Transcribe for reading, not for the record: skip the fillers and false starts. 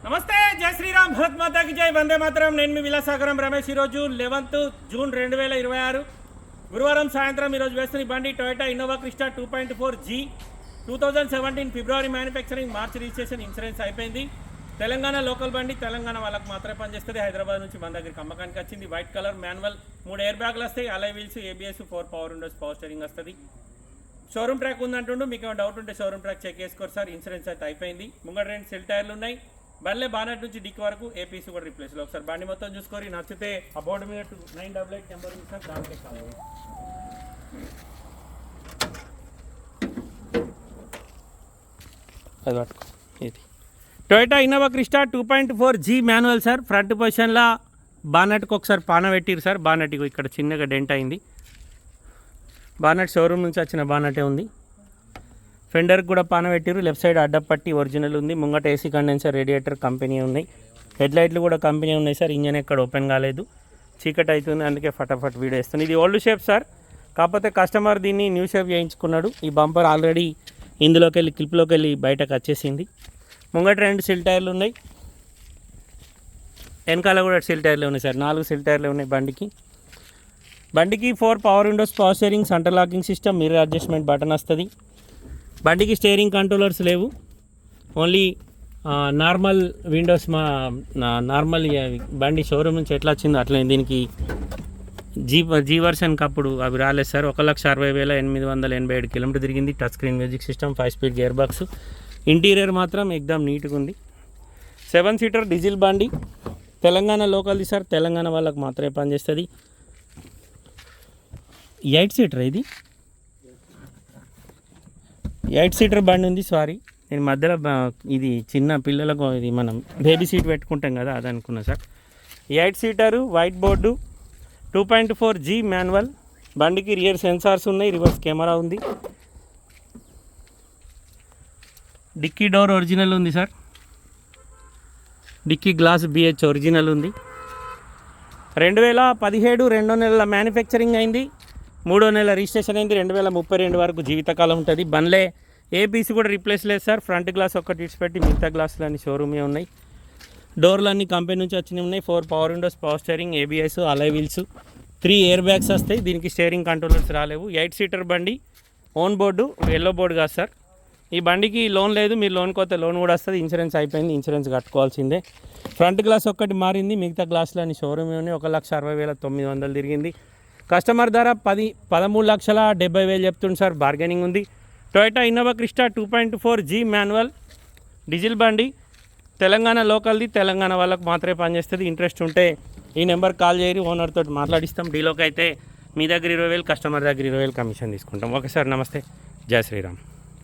నమస్తే, జై శ్రీరామ్, భరత్ మాతాకి జై, వందే మాతరం. నేను మీ విలాసాగరం రమేష్. ఈరోజు 11th జూన్ 2026 గురువారం సాయంత్రం ఈరోజు వేస్తున్న బండి టొయోటా ఇన్నోవా క్రిస్టా 2.4G 2017 ఫిబ్రవరి మ్యానుఫ్యాక్చరింగ్, మార్చ్ రిజిస్ట్రేషన్, ఇన్సూరెన్స్ అయిపోయింది. తెలంగాణ లోకల్ బండి, తెలంగాణ వాళ్ళకి మాత్రమే పనిచేస్తుంది. హైదరాబాద్ నుంచి మన దగ్గరికి అమ్మకానికి వచ్చింది. వైట్ కలర్ మాన్యువల్, 3 ఎయిర్ బ్యాగ్లు వస్తాయి, alloy wheels, ABS, 4 power windows, power steering వస్తుంది. షోరూమ్ ట్రాక్ ఉందంటుండు. మీకు ఏమైనా డౌట్ ఉంటే షోరూమ్ ట్రాక్ చెక్ చేసుకోరు సార్. ఇన్సూరెన్స్ అయితే అయిపోయింది. ముంగడ 2 సెల్ టైర్లు ఉన్నాయి. బల్లే బానెట్ నుంచి డిక్ వరకు ఏపీసీ కూడా రిప్లేస్లో. ఒకసారి బండి మొత్తం చూసుకొని నచ్చితే ఆ బోర్డు మీద 988 నెంబర్ ఉంది సార్, దానికే కావాలి. ఇది Toyota Innova Crysta 2.4G manual sir. Front పొజిషన్లో బానెట్కి ఒకసారి పాన పెట్టిరు సార్. బానెట్ ఇక్కడ చిన్నగా డెంట్ అయింది. బానెట్ షోరూమ్ నుంచి వచ్చిన బానెటే ఉంది. ఫెండర్కి కూడా పాన పెట్టిరు. లెఫ్ట్ సైడ్ అడ్డపట్టి ఒరిజినల్ ఉంది. ముంగట ఏసీ కండెన్సర్, రేడియేటర్ కంపెనీ ఉన్నాయి. హెడ్ లైట్లు కూడా కంపెనీ ఉన్నాయి సార్. ఇంజన్ ఎక్కడ ఓపెన్ కాలేదు, చీకటి అవుతుంది, అందుకే ఫటాఫట్ వీడియో ఇస్తుంది. ఇది ఓల్డ్ షేప్ సార్, కాకపోతే కస్టమర్ దీన్ని న్యూ షేప్ చేయించుకున్నాడు. ఈ బంపర్ ఆల్రెడీ ఇందులోకి వెళ్ళి క్లిప్లోకి వెళ్ళి బయటకు వచ్చేసింది. ముంగట 2 సెల్ టైర్లు ఉన్నాయి, వెనకాల కూడా సెల్ టైర్లు ఉన్నాయి సార్. 4 సెల్ టైర్లు ఉన్నాయి బండికి. 4 power windows, power steering, centre locking system, mirror adjustment button వస్తుంది. బండికి స్టీరింగ్ కంట్రోలర్స్ లేవు, ఓన్లీ నార్మల్ విండోస్. నార్మల్ బండి షోరూమ్ నుంచి ఎట్లా వచ్చిందో అట్లా దీనికి జీ వర్షన్కి అప్పుడు అవి రాలేదు సార్. 1,60,887 కిలోమీటర్ తిరిగింది. Touch screen music system, 5 speed gear box. Interior మాత్రం ఎక్దమ్ నీట్గా ఉంది. 7 సీటర్ డీజిల్ బండి, తెలంగాణ లోకల్ది సార్. తెలంగాణ వాళ్ళకి మాత్రమే పనిచేస్తుంది. 8 సీటర్ ఇది, 8 సీటర్ బండి ఉంది. సారీ, నేను మధ్యలో ఇది చిన్న పిల్లలకు ఇది మనం బేబీ సీట్ పెట్టుకుంటాం కదా, అది అనుకున్నా సార్. 8 seater, white board, 2.4G manual. బండికి రియర్ సెన్సార్స్ ఉన్నాయి, రివర్స్ కెమెరా ఉంది. డిక్కీ డోర్ ఒరిజినల్ ఉంది సార్. డిక్కీ గ్లాస్ BH ఒరిజినల్ ఉంది. 2017 2వ నెలల మ్యానుఫ్యాక్చరింగ్ అయింది. 3వ నెల రిజిస్ట్రేషన్ అయింది. 2032 వరకు జీవితకాలం ఉంటుంది. బండ్లే ఏపీసీ కూడా రీప్లేస్ లేదు సార్. ఫ్రంట్ గ్లాస్ ఒక్కటి ఇడిచిపెట్టి మిగతా గ్లాసులు అన్ని షోరూమే ఉన్నాయి. డోర్లు అన్ని కంపెనీ నుంచి వచ్చినవి ఉన్నాయి. 4 power windows, power steering, ABS, అలై వీల్స్, 3 ఎయిర్ బ్యాగ్స్ వస్తాయి. దీనికి స్టీరింగ్ కంట్రోలర్స్ రాలేవు. 8 సీటర్ బండి, ఓన్ బోర్డు, ఎల్లో బోర్డు కాదు సార్. ఈ బండికి లోన్ లేదు, మీరు లోన్ కొత్త లోన్ కూడా వస్తుంది. ఇన్సూరెన్స్ అయిపోయింది, ఇన్సూరెన్స్ కట్టుకోవాల్సిందే. ఫ్రంట్ గ్లాస్ ఒక్కటి మారింది, మిగతా గ్లాసులు అన్ని షోరూమే ఉన్నాయి. 1,60,900 తిరిగింది. కస్టమర్ ధర 13,70,000 చెప్తుంది సార్. బార్గెనింగ్ ఉంది. Toyota Innova Crysta 2.4G manual diesel బండి, తెలంగాణ లోకల్ది, తెలంగాణ వాళ్ళకి మాత్రమే పనిచేస్తుంది. ఇంట్రెస్ట్ ఉంటే ఈ నెంబర్ కాల్ చేయరు, ఓనర్ తోటి మాట్లాడిస్తాం. డీలోకి అయితే మీ దగ్గర 20,000, కస్టమర్ దగ్గర 20,000 కమిషన్ తీసుకుంటాం. ఓకే సార్, నమస్తే, జై శ్రీరామ్.